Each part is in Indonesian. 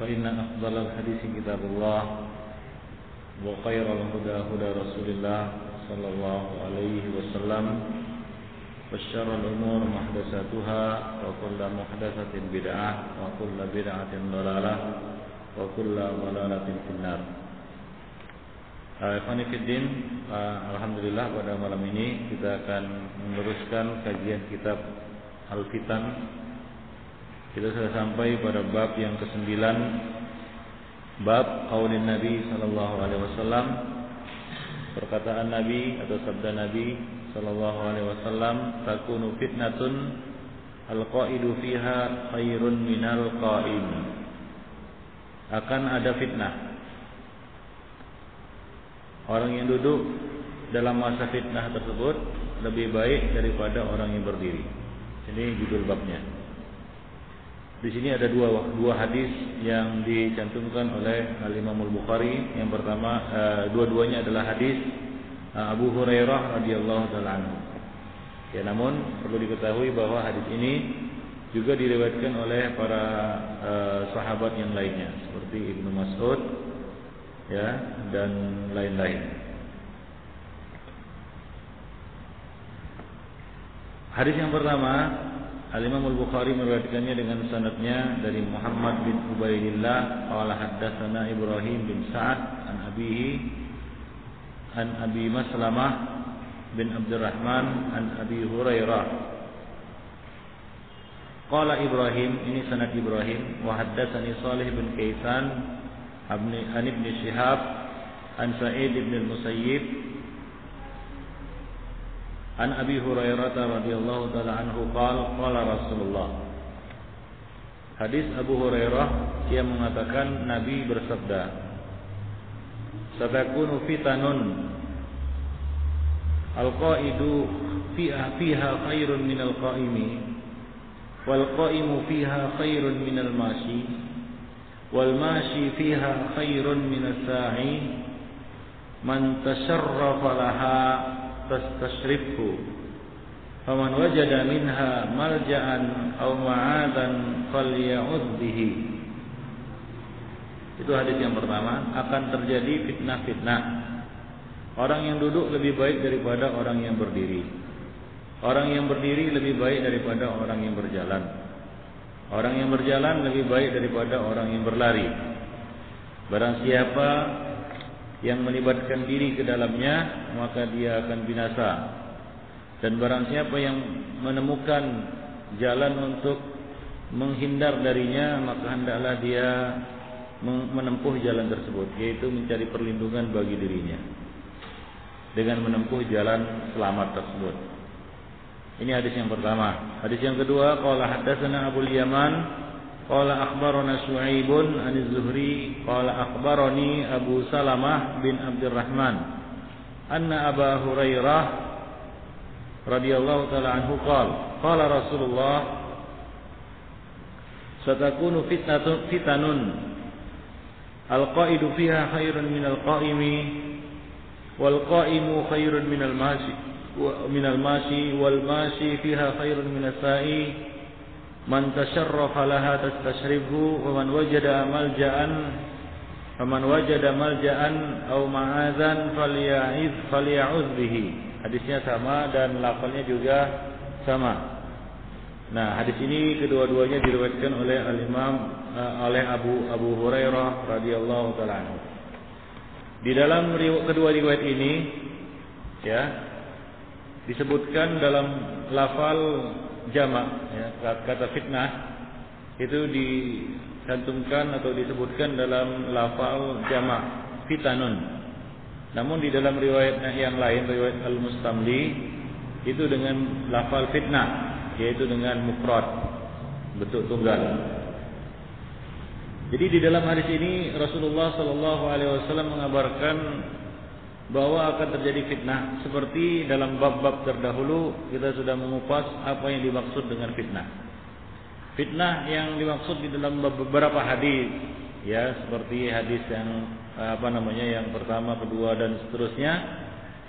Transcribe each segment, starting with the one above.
فإن أفضل الحديث كتاب الله وخير الهدى هدى رسول الله صلى الله عليه وسلم وشر الأمور محدثاتها وكل محدثة بدعة وكل بدعة ضلالة وكل ضلالة في النار. Ikhwani fiddin, alhamdulillah pada malam ini kita akan meneruskan kajian kitab Al-Fitan. Kita sudah sampai pada bab yang ke-9, bab qaulin Nabi sallallahu alaihi wasallam, perkataan Nabi atau sabda Nabi sallallahu alaihi wasallam, takunu fitnatun al-qaidu fiha khairun minal qaim. Akan ada fitnah. Orang yang duduk dalam masa fitnah tersebut lebih baik daripada orang yang berdiri. Ini judul babnya. Di sini ada dua hadis yang dicantumkan oleh Al-Imam Al-Bukhari. Yang pertama, dua-duanya adalah hadis Abu Hurairah radhiyallahu taala anhu. Ya, namun perlu diketahui bahwa hadis ini juga diriwayatkan oleh para sahabat yang lainnya seperti Ibnu Mas'ud, ya, dan lain-lain. Hadis yang pertama, Al-Imam Al-Bukhari meriwayatkannya dengan sanadnya dari Muhammad bin Ubaidillah qala haddatsana Ibrahim bin Sa'ad an abihi an Abi Maslamah bin Abdurrahman an Abi Hurairah. Qala Ibrahim, ini sanad Ibrahim, wa haddatsani Shalih bin Kaisan an Ibn Shihab an Sa'id bin Al-Musayyib an Abi Hurairah radhiyallahu taala anhu qala Rasulullah. Hadis Abu Hurairah, dia mengatakan Nabi bersabda, satakunu fitanun al-qaidu fiha khairun minal qaimi wal qaimu fiha khairun minal mashi wal mashi fiha khairun minas sa'i man tasharrafa laha tastashrifhu faman wajada minha malja'an aw ma'adan falya'udh bihi. Itu hadis yang pertama. Akan terjadi fitnah-fitnah. Orang yang duduk lebih baik daripada orang yang berdiri. Orang yang berdiri lebih baik daripada orang yang berjalan. Orang yang berjalan lebih baik daripada orang yang berlari. Barang siapa yang melibatkan diri ke dalamnya, maka dia akan binasa. Dan barang siapa yang menemukan jalan untuk menghindar darinya, maka hendaklah dia menempuh jalan tersebut, yaitu mencari perlindungan bagi dirinya dengan menempuh jalan selamat tersebut. Ini hadis yang pertama. Hadis yang kedua, qala haddatsana Abu Yaman qala akhbarana Syu'aibun an Az-Zuhri qala akhbarani Abu Salamah bin Abdurrahman anna Abu Hurairah radhiyallahu taala anhu qala Rasulullah satakunu fitanun al-qaidu fiha khairun minal qaimi wal qaimu khairun minal mashi wal mashi fiha khairun minas sa'i man tasharrafa laha tastashribhu wa man wajada malja'an aw ma'adzan falya'udh bihi. Hadisnya sama dan lafalnya juga sama. Nah, hadis ini kedua-duanya diriwayatkan oleh al-Imam oleh Abu Hurairah radhiyallahu taala anhu. Di dalam kedua riwayat ini, ya, disebutkan dalam lafal jamak, ya, kata fitnah itu dicantumkan atau disebutkan dalam lafal jamak fitanun. Namun di dalam riwayat yang lain, riwayat Al-Mustamli, itu dengan lafal fitnah, yaitu dengan mufrad, bentuk tunggal. Jadi di dalam hadis ini Rasulullah sallallahu alaihi wasallam mengabarkan bahwa akan terjadi fitnah. Seperti dalam bab-bab terdahulu kita sudah mengupas apa yang dimaksud dengan fitnah. Fitnah yang dimaksud di dalam beberapa hadis, ya, seperti hadis yang yang pertama, kedua dan seterusnya,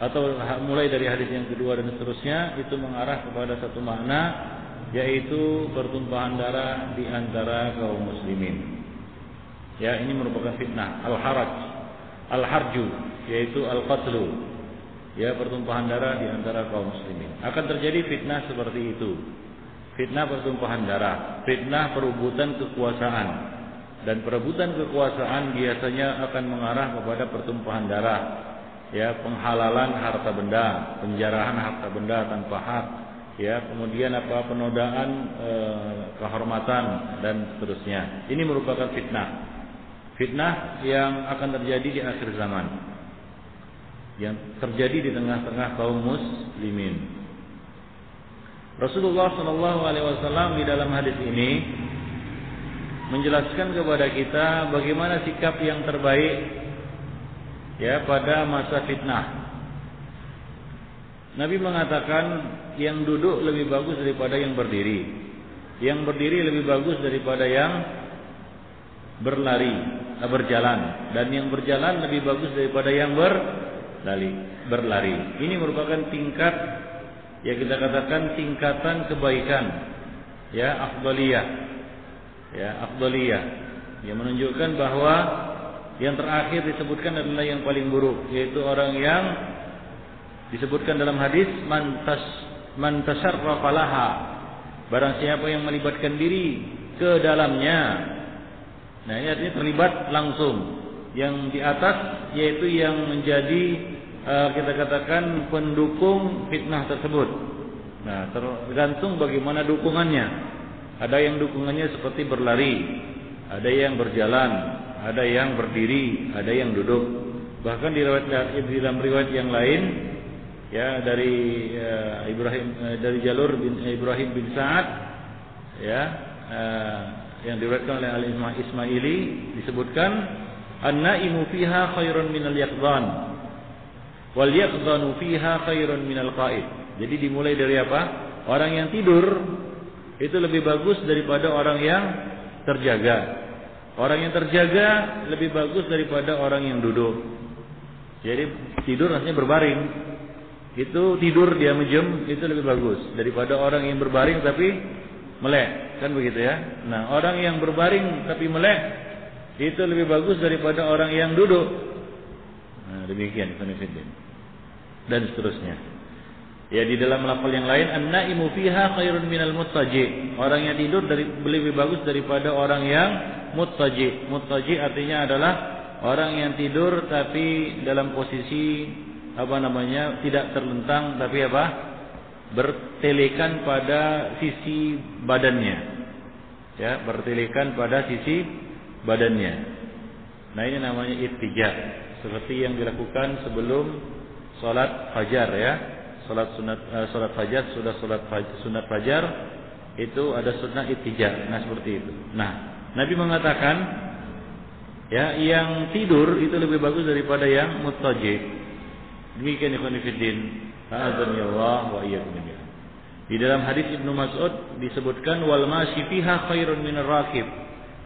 atau mulai dari hadis yang kedua dan seterusnya, itu mengarah kepada satu makna, yaitu pertumpahan darah di antara kaum muslimin. Ya, ini merupakan fitnah. Al-harju, yaitu al-qatlu. Ya, pertumpahan darah di antara kaum muslimin. Akan terjadi fitnah seperti itu. Fitnah pertumpahan darah, fitnah perebutan kekuasaan. Dan perebutan kekuasaan biasanya akan mengarah kepada pertumpahan darah. Ya, penghalalan harta benda, penjarahan harta benda tanpa hak, ya, kemudian penodaan kehormatan dan seterusnya. Ini merupakan fitnah yang akan terjadi di akhir zaman, yang terjadi di tengah-tengah kaum muslimin. Rasulullah SAW di dalam hadis ini menjelaskan kepada kita bagaimana sikap yang terbaik, ya, pada masa fitnah. Nabi mengatakan yang duduk lebih bagus daripada yang berdiri. Yang berdiri lebih bagus daripada yang berjalan. Dan yang berjalan lebih bagus daripada yang berlari. Ini merupakan tingkat, ya, kita katakan tingkatan kebaikan, ya, afdaliyah. Ya, afdaliyah. Yang menunjukkan bahwa yang terakhir disebutkan adalah yang paling buruk, yaitu orang yang disebutkan dalam hadis man tasarrafa laha, barang siapa yang melibatkan diri ke dalamnya. Nah, ini artinya terlibat langsung. Yang di atas yaitu yang menjadi kita katakan pendukung fitnah tersebut. Nah, tergantung bagaimana dukungannya. Ada yang dukungannya seperti berlari, ada yang berjalan, ada yang berdiri, ada yang duduk. Bahkan di dalam riwayat yang lain, ya, dari dari jalur Ibrahim bin Sa'ad, ya, yang diriwayatkan oleh Al-Ismaili, disebutkan an-naimu fiha khairun minal yaqdhan wal yaqdhanu fiha khairun minal qa'id. Jadi dimulai dari apa? Orang yang tidur itu lebih bagus daripada orang yang terjaga. Orang yang terjaga lebih bagus daripada orang yang duduk. Jadi tidur artinya berbaring. Itu tidur dia menjem itu lebih bagus daripada orang yang berbaring tapi melek, kan begitu ya. Nah, orang yang berbaring tapi melek itu lebih bagus daripada orang yang duduk. Nah, demikian konfidin. Dan seterusnya. Ya, di dalam lafal yang lain an-naimu fiha khairun minal muttaji. Orang yang tidur lebih bagus daripada orang yang muttaji. Muttaji artinya adalah orang yang tidur tapi dalam posisi tidak terlentang tapi bertelekan pada sisi badannya. Ya, bertelekan pada sisi badannya. Nah, ini namanya ittija, seperti yang dilakukan sebelum salat fajar, ya. Salat fajar, sudah sunat fajar itu ada sunnah ittija. Nah, seperti itu. Nah, Nabi mengatakan, ya, yang tidur itu lebih bagus daripada yang muttaji. Demikian ikhwan fillah, a'adzanillah wa iyyakum. Di dalam hadis Ibnu Mas'ud disebutkan wal masyi fiha khairun minar rakib.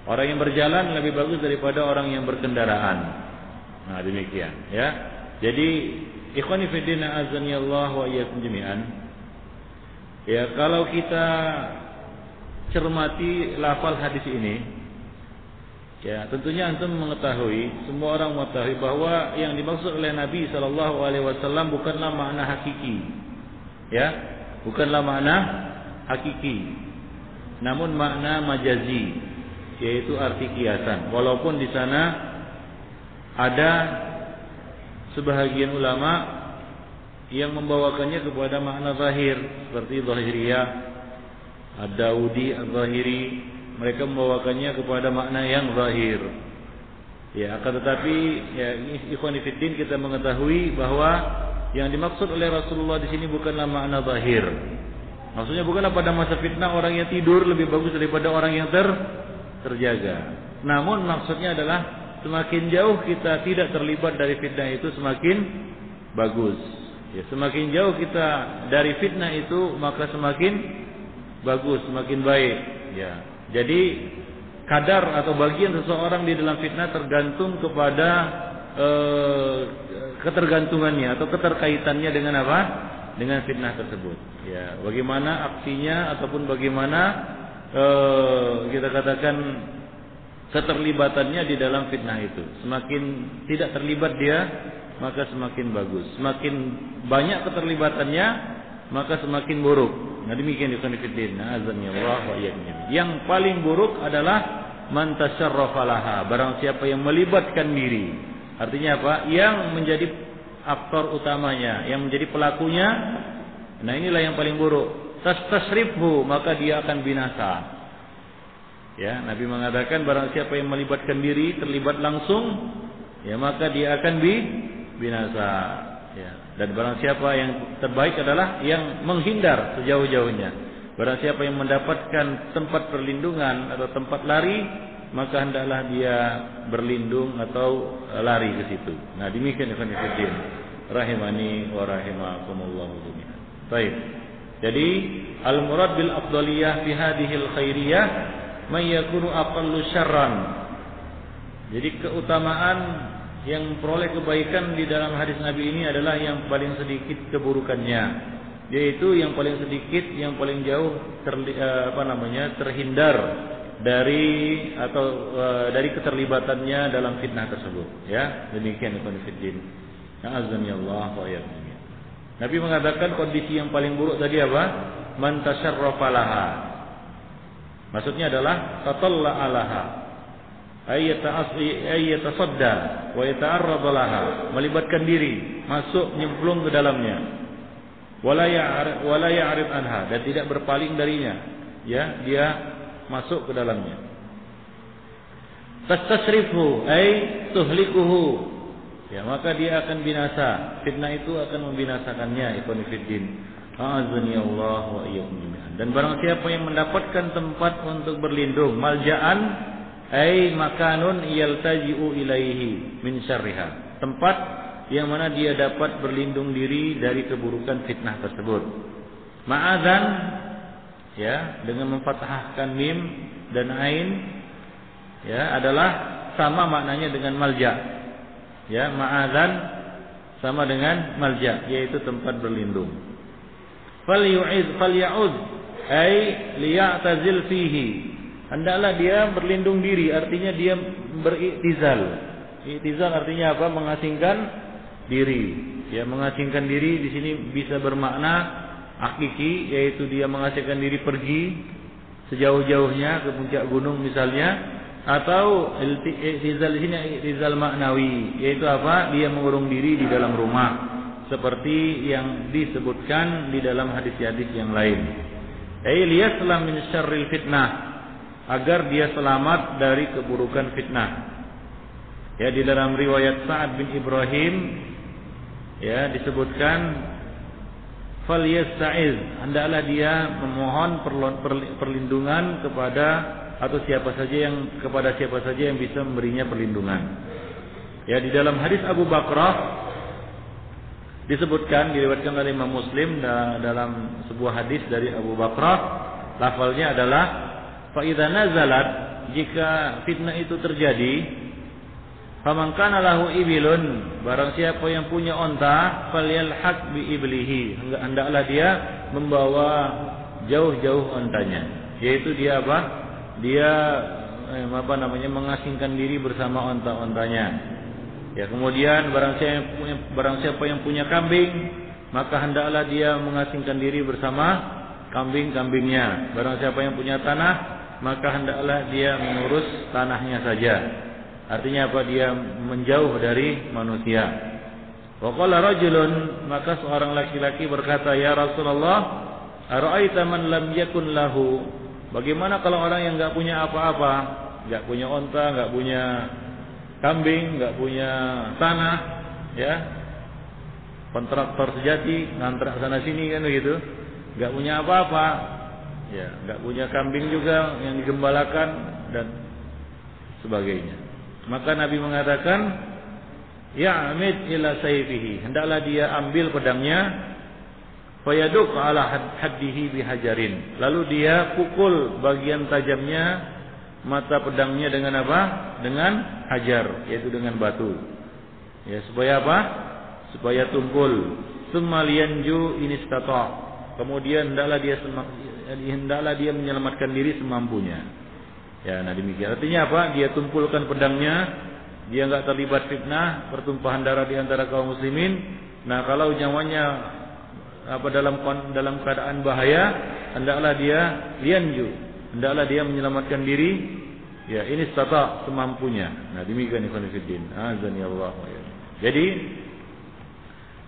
Orang yang berjalan lebih bagus daripada orang yang berkendaraan. Nah, demikian, ya. Jadi ikhwani fillah, a'adzanillah wa iyyakum jami'an. Ya, kalau kita cermati lafal hadis ini, ya, tentunya antum mengetahui, semua orang mengetahui bahwa yang dimaksud oleh Nabi SAW bukanlah makna hakiki, ya, bukanlah makna hakiki, namun makna majazi, yaitu arti kiasan. Walaupun di sana ada sebahagian ulama yang membawakannya kepada makna zahir, seperti Zahiriyah, Ad-Daudi, Al-Zahiri, mereka membawakannya kepada makna yang zahir. Ya, akan tetapi, ya, ikhwan fillah, kita mengetahui bahwa yang dimaksud oleh Rasulullah di sini bukanlah makna zahir. Maksudnya bukanlah pada masa fitnah orang yang tidur lebih bagus daripada orang yang terjaga. Namun maksudnya adalah semakin jauh kita tidak terlibat dari fitnah itu semakin bagus. Ya, semakin jauh kita dari fitnah itu maka semakin bagus, semakin baik. Ya. Jadi kadar atau bagian seseorang di dalam fitnah tergantung kepada ketergantungannya atau keterkaitannya dengan apa? Dengan fitnah tersebut. Ya, bagaimana aksinya ataupun bagaimana kita katakan keterlibatannya di dalam fitnah itu. Semakin tidak terlibat dia, maka semakin bagus. Semakin banyak keterlibatannya, maka semakin buruk. Nah demikian ikhwan fillah, azza Allah wa iyyakum. Yang paling buruk adalah man tasyarrafa laha, barang siapa yang melibatkan diri. Artinya apa? Yang menjadi aktor utamanya, yang menjadi pelakunya. Nah inilah yang paling buruk. Tastasrifhu, maka dia akan binasa. Ya, Nabi mengatakan barang siapa yang melibatkan diri, terlibat langsung, ya maka dia akan binasa. Ya. Dan barang siapa yang terbaik adalah yang menghindar sejauh-jauhnya. Barang siapa yang mendapatkan tempat perlindungan atau tempat lari, maka hendaklah dia berlindung atau lari ke situ. Nah, demikian ikhwan fillah rahimani wa rahimakumullah jami'an. Baik. Jadi, al-murad bil afdaliyah fi hadhil khairiyah may yakunu aqallu syarran. Jadi keutamaan yang memperoleh kebaikan di dalam hadis Nabi ini adalah yang paling sedikit keburukannya, yaitu yang paling sedikit, yang paling jauh terhindar dari dari keterlibatannya dalam fitnah tersebut. Ya, demikian ikhwan fillah. Azza Allah wa iyyakum. Nabi mengatakan kondisi yang paling buruk tadi apa? Man tasyarrafa laha. Maksudnya adalah tatalla alaha. Ayyatasadda wa yata'arrad laha, melibatkan diri, masuk nyemplung ke dalamnya. Wala ya'rid anha, dan tidak berpaling darinya. Ya, dia masuk ke dalamnya. Tastasrifu ay tuhlikuhu. Ya, maka dia akan binasa. Fitnah itu akan membinasakannya, ikhwan fillah. A'azzani Allah wa iyyakum jami'an. Dan barang siapa yang mendapatkan tempat untuk berlindung, malja'an ay makanun yaltaji'u ilaihi min syarriha, tempat yang mana dia dapat berlindung diri dari keburukan fitnah tersebut. Ma'adzan, ya, dengan memfathahkan mim dan ain, ya, adalah sama maknanya dengan malja. Ya, ma'adzan sama dengan malja, yaitu tempat berlindung. Falya'ud ay liya'tazil fihi, hendaklah dia berlindung diri, artinya dia beriktizal. Iktizal artinya apa? Mengasingkan diri. Ya, mengasingkan diri di sini bisa bermakna hakiki, yaitu dia mengasingkan diri pergi sejauh-jauhnya ke puncak gunung misalnya, atau iktizal di sini iktizal maknawi, yaitu apa? Dia mengurung diri di dalam rumah, seperti yang disebutkan di dalam hadis-hadis yang lain. Liyaslam min syarril fitnah, agar dia selamat dari keburukan fitnah. Ya, di dalam riwayat Sa'ad bin Ibrahim, ya, disebutkan falyasta'iz, hendaklah dia memohon perlindungan kepada kepada siapa saja yang bisa memberinya perlindungan. Ya, di dalam hadis Abu Bakrah disebutkan, diriwayatkan oleh Imam Muslim dalam sebuah hadis dari Abu Bakrah, lafalnya adalah fa idza nazalat, jika fitnah itu terjadi, faman kana lahu ibilun, barang siapa yang punya onta, falyalhaq bi iblihi, hendaklah dia membawa jauh-jauh ontanya, yaitu dia apa? Dia mengasingkan diri bersama onta-ontanya. Ya, kemudian barang siapa yang punya kambing, maka hendaklah dia mengasingkan diri bersama kambing-kambingnya. Barang siapa yang punya tanah, maka hendaklah dia mengurus tanahnya saja. Artinya apa? Dia menjauh dari manusia. Wa qala rajulun, maka seorang laki-laki berkata, ya Rasulullah, ara'aita man lam yakun lahu, bagaimana kalau orang yang enggak punya apa-apa, enggak punya onta, enggak punya kambing, enggak punya tanah, ya, kontraktor sejati, ngantrak sana sini kan begitu, enggak punya apa-apa, ya, enggak punya kambing juga yang digembalakan dan sebagainya. Maka Nabi mengatakan, ya'mid ila sayfihi, hendaklah dia ambil pedangnya, fayaduk ala haddihi bihajarin, lalu dia pukul bagian tajamnya mata pedangnya dengan apa? Dengan hajar, yaitu dengan batu. Ya, supaya apa? Supaya tumpul. Tsumma liyanju in istata'. Kemudian hendaklah dia menyelamatkan diri semampunya. Ya, nah demikian. Artinya apa? Dia tumpulkan pedangnya, dia enggak terlibat fitnah, pertumpahan darah di antara kaum muslimin. Nah, kalau nyawanya dalam keadaan bahaya, hendaklah dia lianju, hendaklah dia menyelamatkan diri. Ya, ini semampunya. Nah, demikian ikhwan fillah. Azani Allah wa iyyakum. Jadi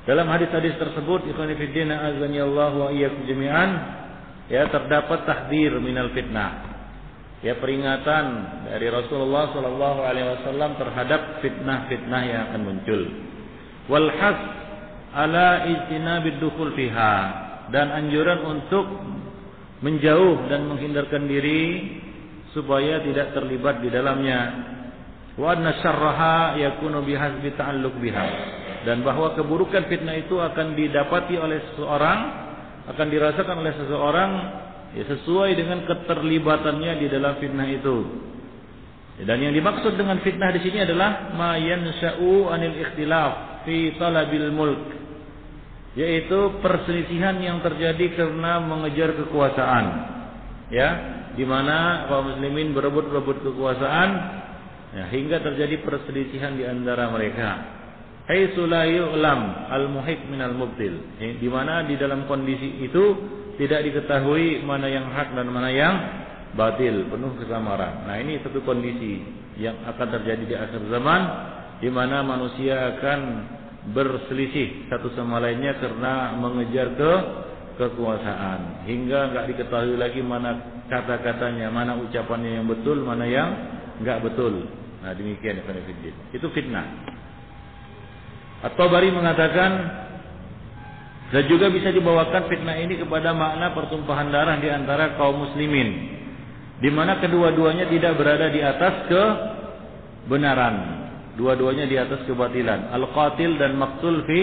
dalam hadis-hadis tersebut ikhwan fillah azani Allah wa iyyakum jami'an, ya, terdapat tahdzir minal fitnah. Ya, peringatan dari Rasulullah sallallahu alaihi wasallam terhadap fitnah-fitnah yang akan muncul. Wal has ala ijtinabid dukhul fiha, dan anjuran untuk menjauh dan menghindarkan diri supaya tidak terlibat di dalamnya. Wa anna syarraha yakunu bihasbi ta'alluq biha, dan bahwa keburukan fitnah itu akan didapati oleh seseorang, akan dirasakan oleh seseorang, ya, sesuai dengan keterlibatannya di dalam fitnah itu. Dan yang dimaksud dengan fitnah di sini adalah ma yansha'u anil ikhtilaf fi talabil mulk, yaitu perselisihan yang terjadi karena mengejar kekuasaan. Ya, di mana kaum muslimin berebut-rebut kekuasaan, ya, hingga terjadi perselisihan di antara mereka. Haitsu la yu'lam al-muhiq minal mubtil, di mana di dalam kondisi itu tidak diketahui mana yang hak dan mana yang batil, penuh kesamaran. Nah, ini satu kondisi yang akan terjadi di akhir zaman, di mana manusia akan berselisih satu sama lainnya karena mengejar kekuasaan, hingga enggak diketahui lagi mana kata-katanya, mana ucapannya yang betul, mana yang enggak betul. Nah, demikian itu fitnah. At-Tabari mengatakan, dan juga bisa dibawakan fitnah ini kepada makna pertumpahan darah di antara kaum muslimin, di mana kedua-duanya tidak berada di atas kebenaran, dua-duanya di atas kebatilan. Al-qatil dan maqtul fi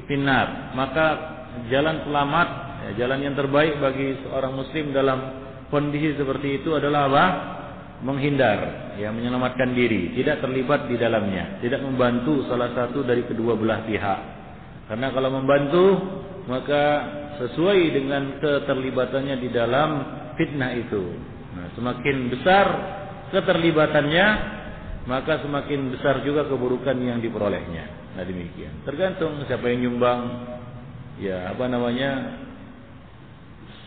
finnar. Maka jalan selamat, ya, jalan yang terbaik bagi seorang muslim dalam kondisi seperti itu adalah apa? Menghindar, ya, menyelamatkan diri, tidak terlibat di dalamnya, tidak membantu salah satu dari kedua belah pihak. Karena kalau membantu, maka sesuai dengan keterlibatannya di dalam fitnah itu. Nah, semakin besar keterlibatannya, maka semakin besar juga keburukan yang diperolehnya. Nah, demikian. Tergantung siapa yang nyumbang. Ya, 1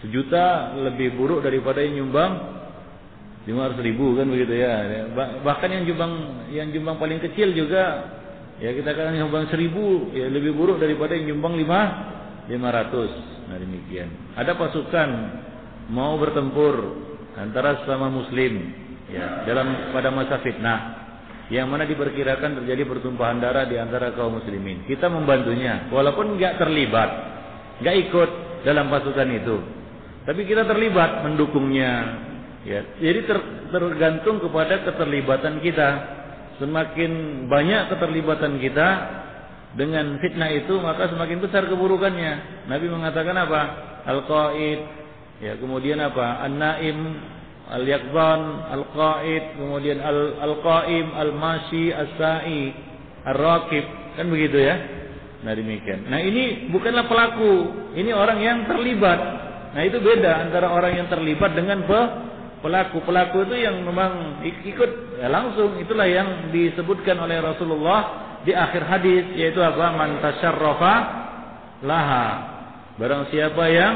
juta lebih buruk daripada yang nyumbang 500.000, kan begitu ya. Bahkan yang nyumbang paling kecil juga, ya, kita katakan nyumbang 1.000, ya, lebih buruk daripada yang nyumbang 500. Nah, demikian. Ada pasukan mau bertempur antara sesama muslim, ya, pada masa fitnah, yang mana diperkirakan terjadi pertumpahan darah di antara kaum muslimin. Kita membantunya, walaupun enggak terlibat, enggak ikut dalam pasukan itu, tapi kita terlibat mendukungnya. Ya, jadi tergantung kepada keterlibatan kita. Semakin banyak keterlibatan kita dengan fitnah itu, maka semakin besar keburukannya. Nabi mengatakan apa? Al-qaid, ya, kemudian apa? An-naim, al-yaqzan, al-qaid, kemudian al-qaim, al-mashi, as-sa'i, ar-raqib, kan begitu ya. Nah, demikian. Nah, ini bukanlah pelaku, ini orang yang terlibat. Nah, itu beda antara orang yang terlibat dengan pelaku. Pelaku itu yang memang ikut, ya, langsung. Itulah yang disebutkan oleh Rasulullah di akhir hadis, yaitu apa? Man tasyarrafa laha. Barang siapa yang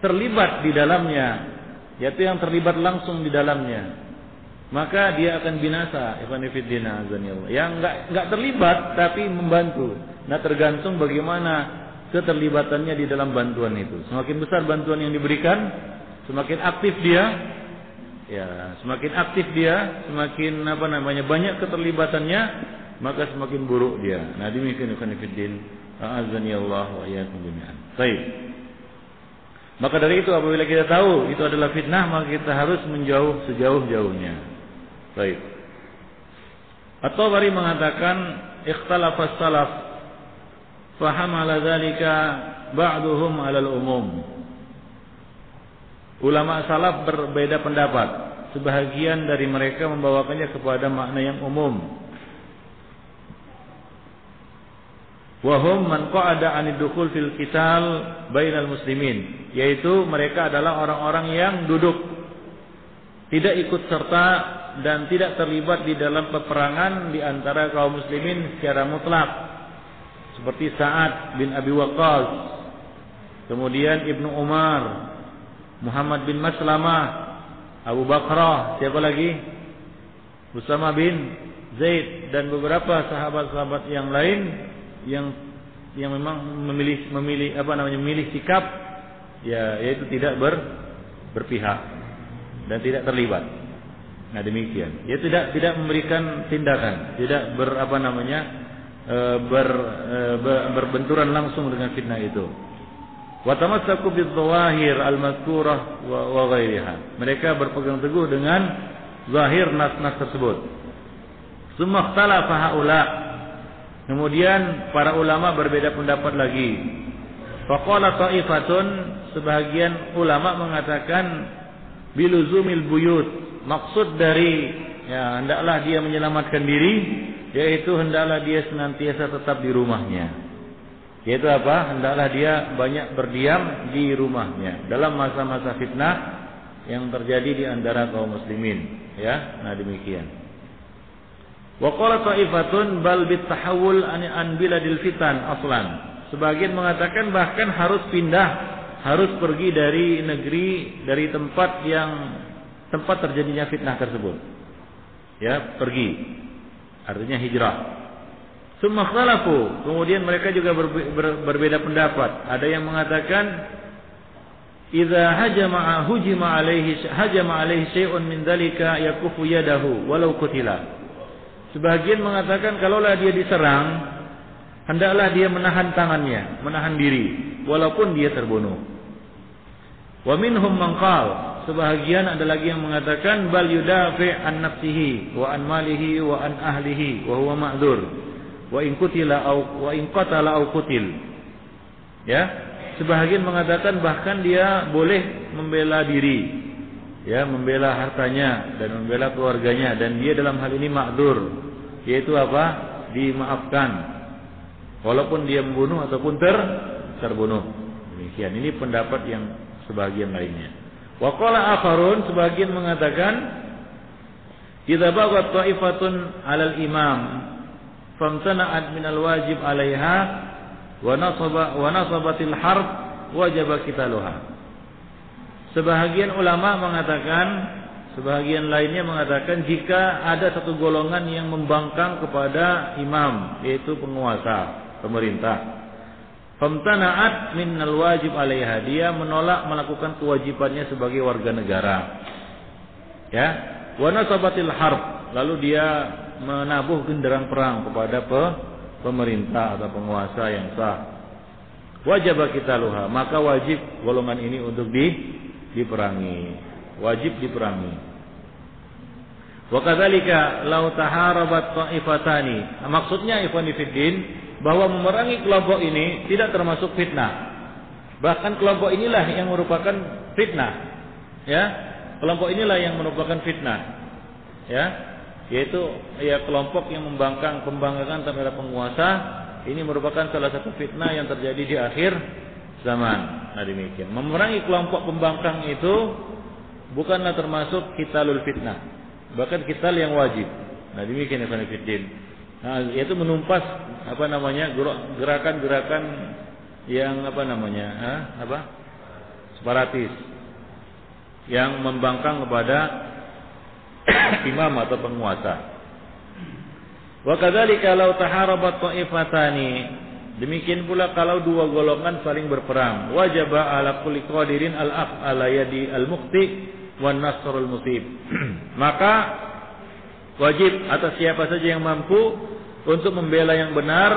terlibat di dalamnya, yaitu yang terlibat langsung di dalamnya, maka dia akan binasa. Ikhwan fillah azanillah. Yang enggak terlibat tapi membantu. Nah, tergantung bagaimana keterlibatannya di dalam bantuan itu. Semakin besar bantuan yang diberikan, semakin aktif dia, ya, semakin banyak keterlibatannya, maka semakin buruk dia. Nah, demikian ikhwan fillah, a'azzani Allah wa iyyakum jami'an. Baik. Maka dari itu, apabila kita tahu itu adalah fitnah, maka kita harus menjauh sejauh-jauhnya. Baik. At-Tabari mengatakan, ikhtalafas salaf fahamala dzalika ba'duhum 'alal umum. Ulama salaf berbeda pendapat. Sebahagian dari mereka membawakannya kepada makna yang umum. Wahum man qa'ada 'anid dukhul fil qital bainal muslimin, yaitu mereka adalah orang-orang yang duduk tidak ikut serta dan tidak terlibat di dalam peperangan di antara kaum muslimin secara mutlak, seperti Sa'ad bin Abi Waqqas, kemudian Ibnu Umar, Muhammad bin Maslamah, Abu Bakrah, siapa lagi? Usama bin Zaid dan beberapa sahabat-sahabat yang lain yang memang memilih sikap yaitu tidak berpihak dan tidak terlibat. Nah, demikian. Dia tidak memberikan tindakan, tidak berbenturan langsung dengan fitnah itu. Wa tamassaku bidzawahir al-mazkurah wa ghairiha. Mereka berpegang teguh dengan zahir nas-nas tersebut. Summa ikhtalafa haula. Kemudian para ulama berbeda pendapat lagi. Faqala ta'ifatun, sebagian ulama mengatakan biluzumil buyut. Maksud dari hendaklah dia menyelamatkan diri, yaitu hendaklah dia senantiasa tetap di rumahnya. Yaitu apa? Hendaklah dia banyak berdiam di rumahnya dalam masa-masa fitnah yang terjadi di antara kaum muslimin. Ya, nah demikian. Wa qala ta'ifatun bal bitahawul an biladil fitan aslan. Sebagian mengatakan bahkan harus pindah, harus pergi dari negeri, dari tempat terjadinya fitnah tersebut. Ya, pergi. Artinya hijrah. Summa ikhtalafu, kemudian mereka juga berbeda pendapat. Ada yang mengatakan idza hajama alaihi syai'un min dzalika yakufu yadahu walau qutila. Sebagian mengatakan kalaulah dia diserang, hendaklah dia menahan tangannya, menahan diri walaupun dia terbunuh. Wa minhum man qala, sebahagian ada lagi yang mengatakan bal yudafi an nafsihi wa an malihi wa an ahlihi wa huwa ma'dzur wa in qatala au qutil. Ya, sebahagian mengatakan bahkan dia boleh membela diri, ya, membela hartanya dan membela keluarganya, dan dia dalam hal ini ma'dzur, yaitu apa? Dimaafkan walaupun dia membunuh ataupun terbunuh. Demikian, ini pendapat yang sebagian lainnya. Wa qala akharun, sebagian mengatakan idza baghat ta'ifatun 'alal imam famtana'at minal wajib 'alaiha wa nasabatil harb wajaba qitaluha. Sebahagian ulama mengatakan, sebahagian lainnya mengatakan jika ada satu golongan yang membangkang kepada imam, yaitu penguasa, pemerintah, famtana'at minal wajib 'alaiha, dia menolak melakukan kewajibannya sebagai warga negara. Ya, wa nasabatil harb, lalu dia menabuh genderang perang kepada pemerintah atau penguasa yang sah. Wajib qitaluha, maka wajib golongan ini untuk diperangi, wajib diperangi. Wa kadzalika law taharabat ta'ifatani, maksudnya ikhwan fillah bahwa memerangi kelompok ini tidak termasuk fitnah. Bahkan kelompok inilah yang merupakan fitnah. Ya, kelompok inilah yang merupakan fitnah. Ya, yaitu kelompok yang pembangkangan terhadap penguasa. Ini merupakan salah satu fitnah yang terjadi di akhir zaman. Nah, demikian. Memerangi kelompok pembangkang itu bukanlah termasuk qitalul fitnah, bahkan qital yang wajib. Nah, demikian ikhwan fillah. Nah, yaitu menumpas gerakan-gerakan yang separatis, yang membangkang kepada imam atau penguasa. Wa kadzalika law taharabat ta'ifatani, demikian pula kalau dua golongan saling berperang, wajaba ala kulli qadirin al-af'ala yadi al-muqti wan nasrul musib. Maka wajib atas siapa saja yang mampu untuk membela yang benar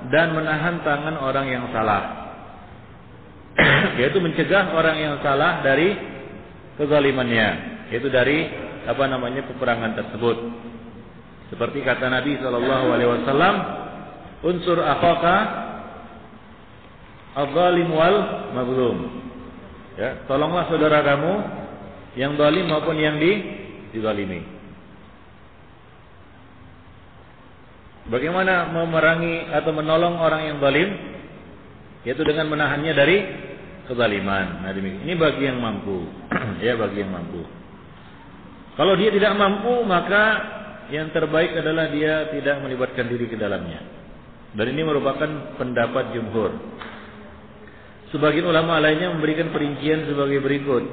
dan menahan tangan orang yang salah, yaitu mencegah orang yang salah dari kezalimannya, yaitu dari peperangan tersebut. Seperti kata Nabi SAW, unsur akhaka adz-zalim wal mazlum. Ya, tolonglah saudara kamu yang zalim maupun yang dizalimi. Bagaimana memerangi atau menolong orang yang zalim? Yaitu dengan menahannya dari kezaliman. Nah, demikian. Ini bagi yang mampu. Ya, bagi yang mampu. Kalau dia tidak mampu, maka yang terbaik adalah dia tidak melibatkan diri ke dalamnya. Dan ini merupakan pendapat jumhur. Sebagian ulama lainnya memberikan perincian sebagai berikut.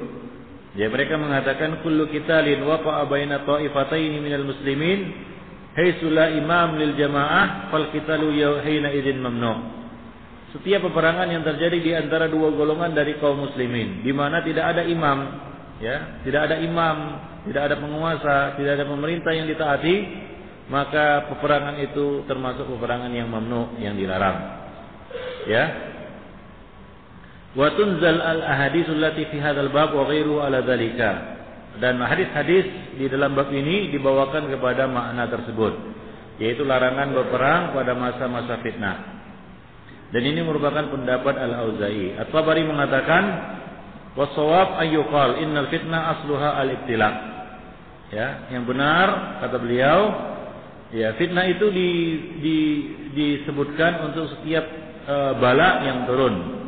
Ya, mereka mengatakan kullu qitalin waqa'a baina ta'ifataini minal muslimin haitsu la imam lil jamaah fal qitalu hina idzin mamnu'. Setiap peperangan yang terjadi di antara dua golongan dari kaum muslimin di mana tidak ada imam, ya, tidak ada imam, tidak ada penguasa, tidak ada pemerintah yang ditaati, maka peperangan itu termasuk peperangan yang mamnu, yang dilarang. Ya. Wa tunzal al-ahaditsul lati fi hadzal bab wa ghairu ala dzalika. Dan hadis-hadis di dalam bab ini dibawakan kepada makna tersebut, yaitu larangan berperang pada masa-masa fitnah. Dan ini merupakan pendapat Al-Auza'i. At-Tabari mengatakan was-shawab ayyuqal innal fitnah asluha al-ibtila. Ya, yang benar kata beliau, ya, fitnah itu disebutkan untuk setiap bala yang turun.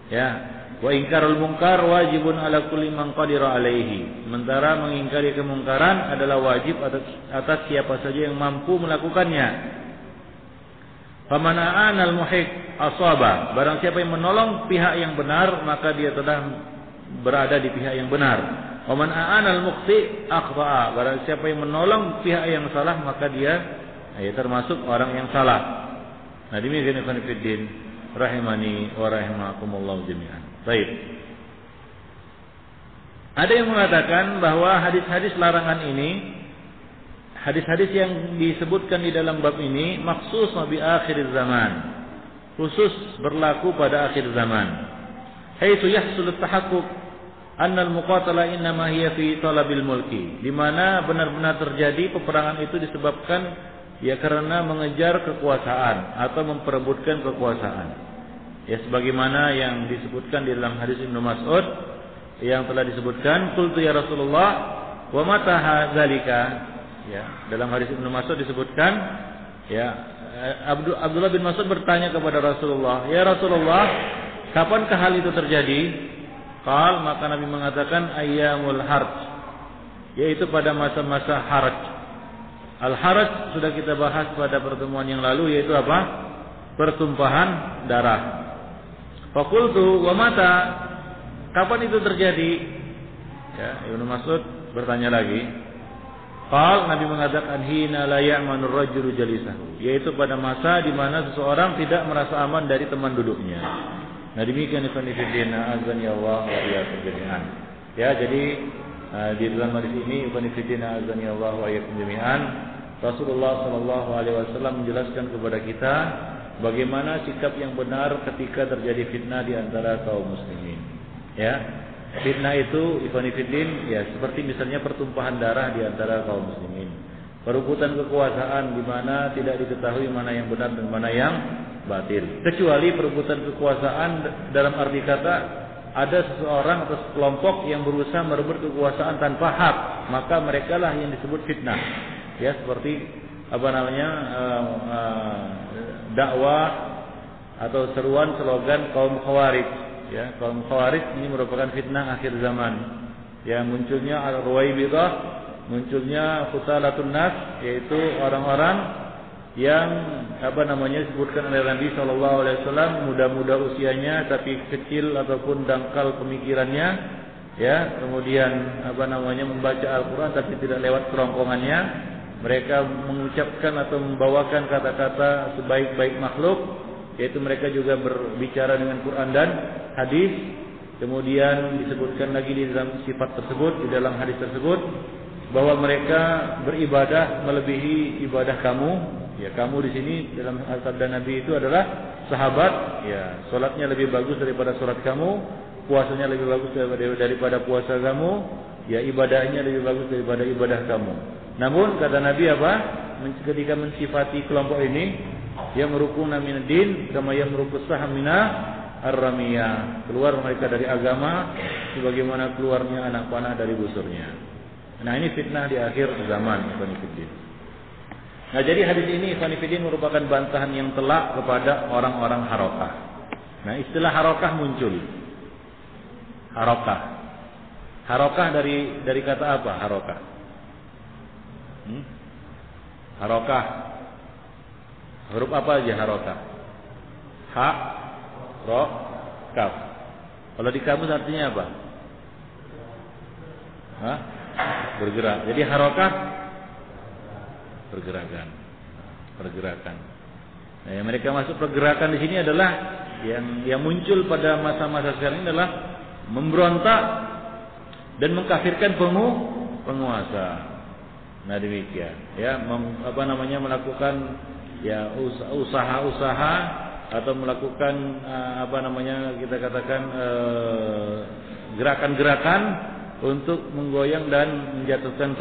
Ya, wa ingkarul munkar wajibun ala kulli man qadira alaihi. Sementara mengingkari kemungkaran adalah wajib atas siapa saja yang mampu melakukannya. Famana'an al-muhiq asaba. Barang siapa yang menolong pihak yang benar, maka dia telah berada di pihak yang benar. Wa man a'ana al-mukhti akhta'a. Barang siapa yang menolong pihak yang salah, maka dia termasuk orang yang salah. Nah, demikian ikhwan fillah rahimani wa rahimakumullah jami'an. Baik. Ada yang mengatakan bahwa hadis-hadis larangan ini, hadis-hadis yang disebutkan di dalam bab ini maksus bi akhir zaman, khusus berlaku pada akhir zaman. Haitsu yahsul at-tahaqquq anna al-muqatalah innama hiya fi talabil mulki, di mana benar-benar terjadi peperangan itu disebabkan ya karena mengejar kekuasaan atau memperebutkan kekuasaan. Ya, sebagaimana yang disebutkan di dalam hadis Ibnu Mas'ud yang telah disebutkan, qultu ya Rasulullah wa mata hadzalika. Ya, dalam hadis Ibnu Mas'ud disebutkan, ya, Abdullah bin Mas'ud bertanya kepada Rasulullah, "Ya Rasulullah, kapankah hal itu terjadi?" Qal, maka Nabi mengatakan ayyamul harj, yaitu pada masa-masa harj. Al-haraj sudah kita bahas pada pertemuan yang lalu, yaitu apa? Pertumpahan darah. Faqultu wa mata, kapan itu terjadi? Ya, Ibnu Mas'ud bertanya lagi. Qal, Nabi mengatakan hina la ya'manu ar-rajulu jalisahu, yaitu pada masa di mana seseorang tidak merasa aman dari teman duduknya. Nah, demikian ikhwan fillah azan ya Allah wa iyyakum jami'an. Ya, jadi di dalam hadis ini ikhwan fillah azan ya Allah wa iyyakum jami'an, Rasulullah sallallahu alaihi wasallam menjelaskan kepada kita bagaimana sikap yang benar ketika terjadi fitnah di antara kaum muslimin. Ya. Fitnah itu ikhwan fillah ya seperti misalnya pertumpahan darah di antara kaum muslimin. Perebutan kekuasaan di mana tidak diketahui mana yang benar dan mana yang batil. Kecuali perebutan kekuasaan dalam arti kata ada seseorang atau sekelompok yang berusaha merebut kekuasaan tanpa hak, maka merekalah yang disebut fitnah. Ya, seperti apa namanya dakwah atau seruan slogan kaum Khawarij. Ya, kaum Khawarij ini merupakan fitnah akhir zaman. Ya, munculnya al-Ruwaibidah, munculnya Khutalatun Nas, yaitu orang-orang yang apa namanya disebutkan oleh Nabi sallallahu alaihi wasallam muda-muda usianya tapi kecil ataupun dangkal pemikirannya, ya, kemudian apa namanya membaca Al-Qur'an tapi tidak lewat kerongkongannya. Mereka mengucapkan atau membawakan kata-kata sebaik-baik makhluk, yaitu mereka juga berbicara dengan Quran dan hadis. Kemudian disebutkan lagi di dalam sifat tersebut, di dalam hadis tersebut, bahwa mereka beribadah melebihi ibadah kamu. Ya, kamu di sini dalam sabda Nabi itu adalah sahabat. Ya, salatnya lebih bagus daripada salat kamu, puasanya lebih bagus daripada puasa kamu, ya ibadahnya lebih bagus daripada ibadah kamu. Namun kata Nabi apa? Ketika mensifati kelompok ini, yang merukuna minad-din kama yamruqus saham minah ar-ramiyah. Keluar mereka dari agama sebagaimana keluarnya anak panah dari busurnya. Nah, ini fitnah di akhir zaman, ikhwan fillah. Nah, jadi hadis ini ikhwan fillah merupakan bantahan yang telak kepada orang-orang harokah. Nah, istilah harokah muncul. Harokah. Harokah dari kata apa? Harokah. Harokah. Huruf apa aja harokah? Ha, ro, kaf. Kalau di kamus artinya apa? Hah? Bergerak. Jadi harokah pergerakan. Nah, yang mereka masuk pergerakan di sini adalah yang muncul pada masa-masa sekarang ini adalah memberontak dan mengkafirkan penguasa. Nah demikian, ya, melakukan ya usaha-usaha atau melakukan kita katakan gerakan-gerakan untuk menggoyang dan menjatuhkan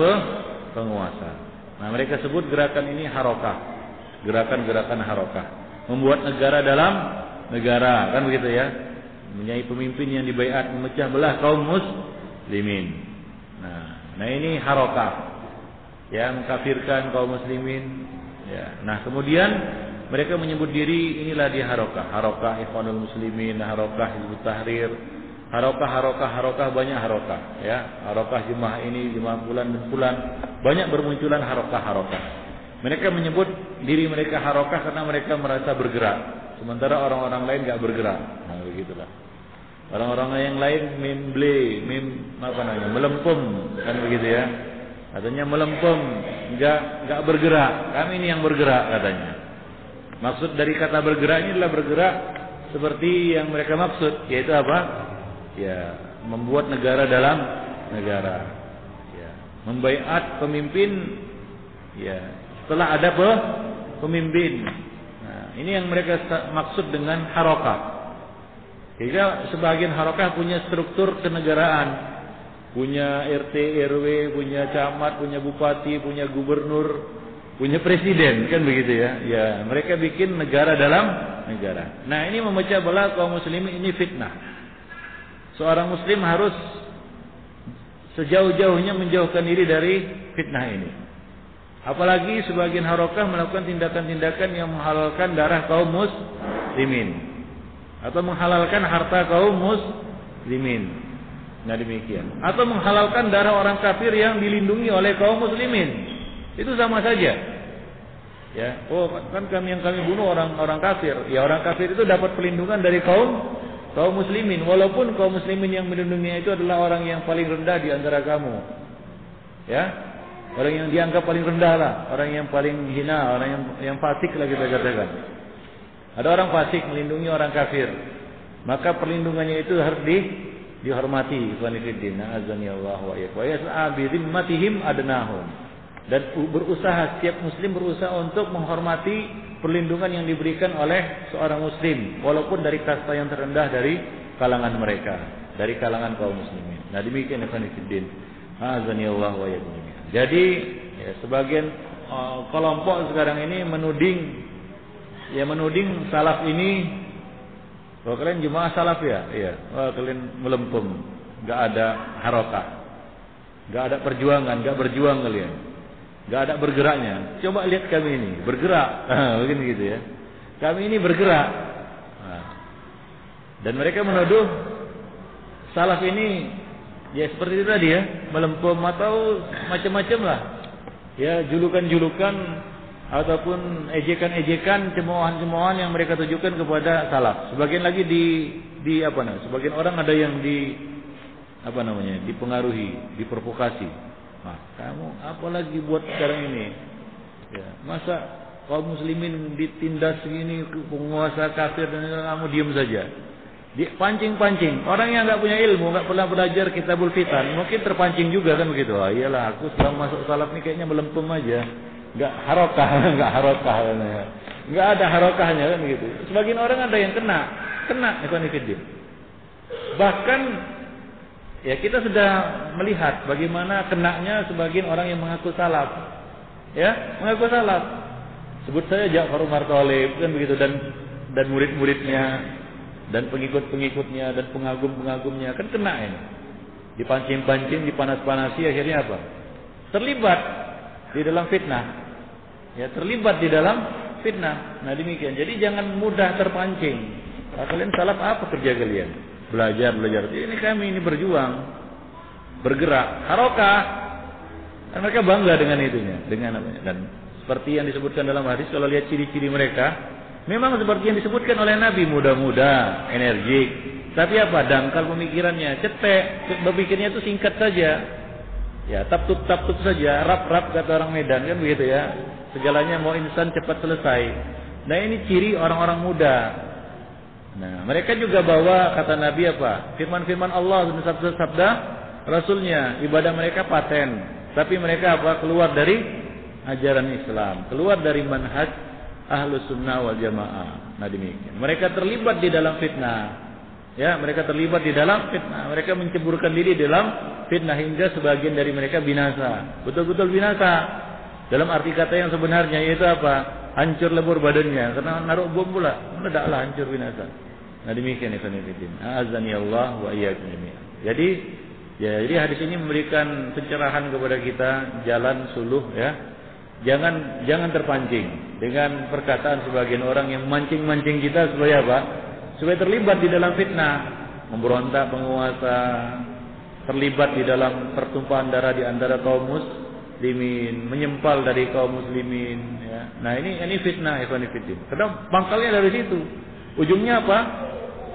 penguasa. Nah mereka sebut gerakan ini harokah, gerakan-gerakan harokah, membuat negara dalam negara, kan begitu ya, mempunyai pemimpin yang dibaiat, memecah belah kaum muslimin. Nah ini harokah, ya, mengkafirkan kaum muslimin. Ya. Nah kemudian mereka menyebut diri inilah dia harokah Ikhwanul Muslimin, harokah Hizbut Tahrir, harokah banyak harokah, ya, harokah jemaah ini, jemaah fulan dan fulan, banyak bermunculan harokah. Mereka menyebut diri mereka harokah karena mereka merasa bergerak, sementara orang-orang lain nggak bergerak. Nah begitulah. Orang-orang yang lain melempem, kan begitu ya. Katanya melempem, nggak bergerak. Kami ini yang bergerak katanya. Maksud dari kata bergerak ini adalah bergerak seperti yang mereka maksud, yaitu apa? Ya, membuat negara dalam negara. Ya, membaiat pemimpin. Ya, setelah ada pemimpin. Nah, ini yang mereka maksud dengan harokah. Jika sebagian harokah punya struktur kenegaraan, punya RT, RW, punya camat, punya bupati, punya gubernur, punya presiden, kan begitu ya. Ya, mereka bikin negara dalam negara. Nah, ini memecah belah kaum muslimin, ini fitnah. Seorang muslim harus sejauh-jauhnya menjauhkan diri dari fitnah ini. Apalagi sebagian harokah melakukan tindakan-tindakan yang menghalalkan darah kaum muslimin atau menghalalkan harta kaum muslimin. Nah demikian. Atau menghalalkan darah orang kafir yang dilindungi oleh kaum muslimin. Itu sama saja. Ya, oh kan kami bunuh orang kafir. Ya, orang kafir itu dapat perlindungan dari kaum muslimin, walaupun kaum muslimin yang melindunginya itu adalah orang yang paling rendah di antara kamu. Ya. Orang yang dianggap paling rendah lah, orang yang paling hina, orang yang fasik lah kita katakan. Ada orang fasik melindungi orang kafir. Maka perlindungannya itu harus dihormati. Azanillahu wa iyyakum. Wa yas'a bi dhimmatihim adnahum. Dan berusaha, setiap muslim berusaha untuk menghormati perlindungan yang diberikan oleh seorang muslim, walaupun dari kasta yang terendah dari kalangan mereka, dari kalangan kaum muslimin. Nah demikian ikhwan fillah. Azanillahu wa iyyakum. Jadi ya, sebagian kelompok sekarang ini menuding salaf ini, kalau kalian jemaah salaf ya, iya, kalian melempem, nggak ada harokah, nggak ada perjuangan, nggak berjuang kalian, nggak ada bergeraknya. Coba lihat kami ini bergerak, begini gitu ya. Kami ini bergerak, dan mereka menuduh salaf ini ya seperti itu tadi ya, melempem atau macam-macam lah, ya, julukan-julukan ataupun ejekan-ejekan, cemoohan-cemoohan yang mereka tujukan kepada salaf. Sebagian lagi sebagian orang ada yang dipengaruhi, diprovokasi. Nah, kamu apa lagi buat sekarang ini? Ya, masa kaum muslimin ditindas segini penguasa kafir dan kamu diam saja? Dipancing-pancing. Orang yang enggak punya ilmu, enggak pernah belajar Kitabul Fitan, mungkin terpancing juga kan begitu. Ah, iyalah, aku selama masuk salaf ini kayaknya melempem aja. Enggak harokah. Enggak ada harokahnya kan begitu. Sebagian orang ada yang kena ikhwan fillah. Bahkan ya kita sudah melihat bagaimana kenanya sebagian orang yang mengaku salaf. Ya, mengaku salaf. Sebut saya Ja'far Umar Thalib kan begitu, dan murid-muridnya dan pengikut-pengikutnya dan pengagum-pengagumnya kan kena ini. Dipancing-pancing, dipanas-panasi, akhirnya apa? Terlibat di dalam fitnah. Ya, terlibat di dalam fitnah. Nah, demikian. Jadi jangan mudah terpancing. Nah, kalian salaf apa kerja kalian? Belajar. Ini kami ini berjuang, bergerak, harokah. Dan mereka bangga dengan itunya, dengan apa? Dan seperti yang disebutkan dalam hadis, kalau lihat ciri-ciri mereka, memang seperti yang disebutkan oleh Nabi, muda-muda, energik. Tapi apa? Dangkal pemikirannya, cetek, berpikirnya itu singkat saja. Ya, tap-tup saja, rap-rap kata orang Medan kan begitu ya. Segalanya mau instan cepat selesai. Nah, ini ciri orang-orang muda. Nah, mereka juga bawa kata Nabi apa? Firman-firman Allah dan sabda Rasulnya. Ibadah mereka paten, tapi mereka apa? Keluar dari ajaran Islam, keluar dari manhaj Ahlus Sunnah wal Jamaah. Nah, demikian. Mereka terlibat di dalam fitnah. Ya, mereka terlibat di dalam fitnah. Mereka menceburkan diri dalam fitnah hingga sebagian dari mereka binasa. Betul-betul binasa. Dalam arti kata yang sebenarnya yaitu apa? Hancur lebur badannya karena naruh bom pula. Meledaklah, hancur binasa. Nah, demikian ikhwan fillah. A'azzani Allah wa iyyakum jami'an. Jadi hadis ini memberikan pencerahan kepada kita jalan suluh ya. Jangan terpancing dengan perkataan sebagian orang yang mancing-mancing kita supaya apa? Supaya terlibat di dalam fitnah, memberontak penguasa, terlibat di dalam pertumpahan darah di antara kaum muslimin, menyempal dari kaum muslimin ya. Nah, ini fitnah ikhwan fillah. Karena pangkalnya dari situ. Ujungnya apa?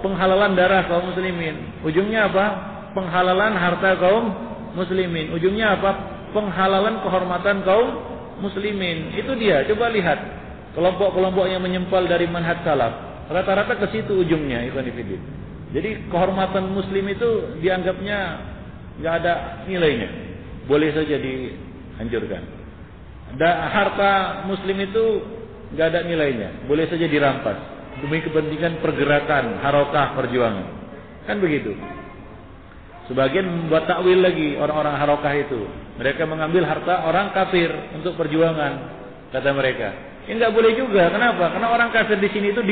Penghalalan darah kaum muslimin. Ujungnya apa? Penghalalan harta kaum muslimin. Ujungnya apa? Penghalalan kehormatan kaum muslimin. Itu dia. Coba lihat kelompok-kelompok yang menyempal dari manhaj salaf. Rata-rata ke situ ujungnya, ikhwan fillah. Jadi kehormatan muslim itu dianggapnya nggak ada nilainya, boleh saja dihancurkan. Harta muslim itu nggak ada nilainya, boleh saja dirampas demi kepentingan pergerakan, harokah, perjuangan. Kan begitu. Sebagian membuat takwil lagi orang-orang harokah itu. Mereka mengambil harta orang kafir untuk perjuangan, kata mereka. Ya nggak boleh juga. Kenapa? Karena orang kafir di sini itu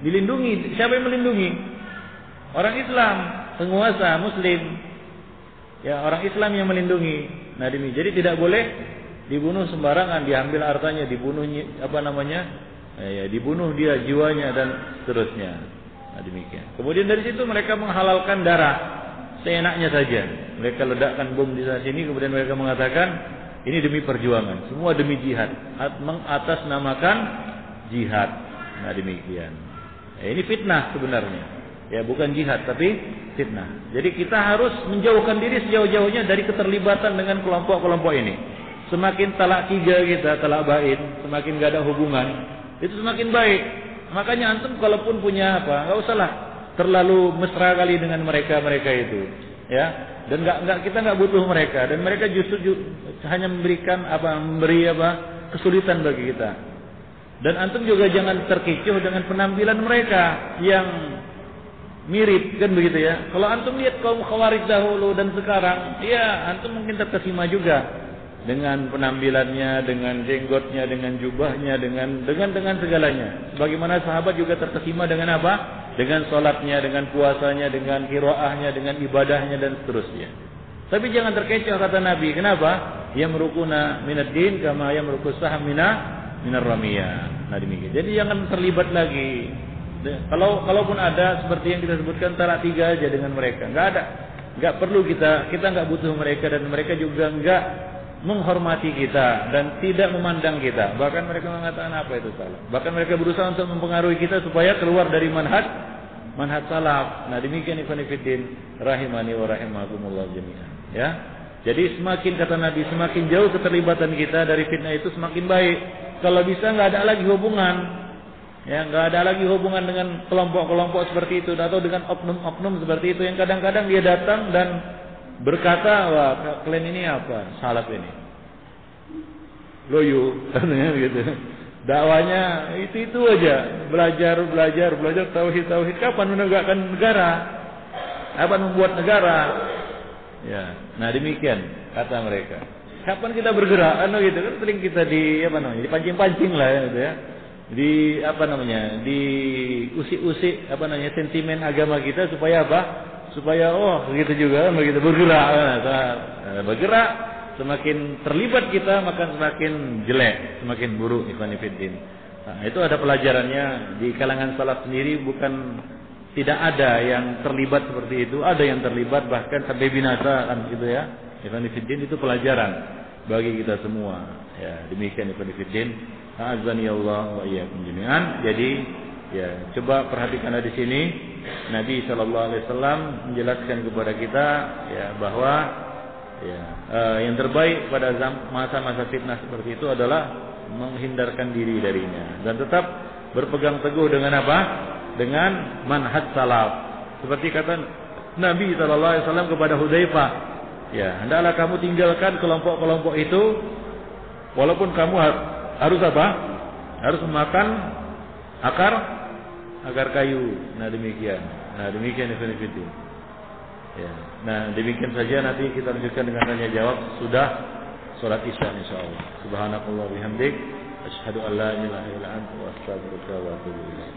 dilindungi. Siapa yang melindungi? Orang Islam, penguasa Muslim. Ya, orang Islam yang melindungi. Nah, jadi tidak boleh dibunuh sembarangan, diambil hartanya, dibunuh dibunuh dia jiwanya dan seterusnya. Nah, demikian. Kemudian dari situ mereka menghalalkan darah seenaknya saja. Mereka ledakkan bom di sana sini, kemudian mereka mengatakan ini demi perjuangan, semua demi jihad, mengatasnamakan jihad. Nah, demikian. Ini fitnah sebenarnya. Ya, bukan jihad tapi fitnah. Jadi kita harus menjauhkan diri sejauh-jauhnya dari keterlibatan dengan kelompok-kelompok ini. Semakin talak tiga kita, talak bain, semakin gak ada hubungan, itu semakin baik. Makanya antum kalaupun punya apa, enggak usahlah terlalu mesra kali dengan mereka itu. Ya. Dan kita nggak butuh mereka, dan mereka justru hanya memberi kesulitan bagi kita. Dan antum juga jangan terkecoh dengan penampilan mereka yang mirip kan begitu ya. Kalau antum lihat kaum Khawarij dahulu dan sekarang, ya antum mungkin terkesima juga dengan penampilannya, dengan jenggotnya, dengan jubahnya, dengan segalanya. Bagaimana sahabat juga terkesima dengan apa? Dengan sholatnya, dengan puasanya, dengan qiraahnya, dengan ibadahnya dan seterusnya. Tapi jangan terkecoh kata Nabi. Kenapa? Yamrukuna minad din kama yamrukus saham minar ramiyah. Nah, demikian. Jadi jangan terlibat lagi. Kalaupun ada seperti yang kita sebutkan talak tiga aja dengan mereka. Enggak ada. Enggak perlu kita enggak butuh mereka, dan mereka juga enggak menghormati kita dan tidak memandang kita. Bahkan mereka mengatakan apa itu salah. Bahkan mereka berusaha untuk mempengaruhi kita supaya keluar dari manhaj salaf. Nah, demikian ikhwan fillah rahimani wa rahimakumullah jami'an. Ya. Jadi semakin kata Nabi, semakin jauh keterlibatan kita dari fitnah itu semakin baik. Kalau bisa enggak ada lagi hubungan. Ya, enggak ada lagi hubungan dengan kelompok-kelompok seperti itu atau dengan oknum-oknum seperti itu yang kadang-kadang dia datang dan berkata, wah kalian ini apa? Salaf ini. Loyo, katanya gitu. Dakwanya itu aja, belajar tauhid. Kapan menegakkan negara? Kapan membuat negara? Ya, nah demikian kata mereka. Kapan kita bergerak? Gitu kan sering kita dipancing-pancing lah ya, gitu ya. Diusik-usik sentimen agama kita supaya apa? Supaya begitu juga begitu bergerak. Bergerak semakin terlibat kita maka semakin jelek, semakin buruk ikhwan fillah. Nah, itu ada pelajarannya di kalangan salaf sendiri, bukan tidak ada yang terlibat seperti itu, ada yang terlibat bahkan sampai binasa kan gitu ya. Ikhwan fillah itu pelajaran bagi kita semua. Ya, demikian ikhwan fillah. Azani Allah wa iyyakum jami'an. Jadi, ya, coba perhatikan di sini Nabi sallallahu alaihi wasallam menjelaskan kepada kita ya bahwa ya, yang terbaik pada masa-masa fitnah seperti itu adalah menghindarkan diri darinya dan tetap berpegang teguh dengan apa? Dengan manhaj salaf. Seperti kata Nabi sallallahu alaihi wasallam kepada Hudzaifah, ya, hendaklah kamu tinggalkan kelompok-kelompok itu walaupun kamu harus apa? Harus memakan akar kayu. Nah, demikian itu. Ya. Nah, demikian saja, nanti kita lanjutkan dengan tanya jawab sudah salat Isya insyaallah. Subhanakallah bihamdik asyhadu an la ilaha illa anta wa astaghfiruka wa atubu ilaik.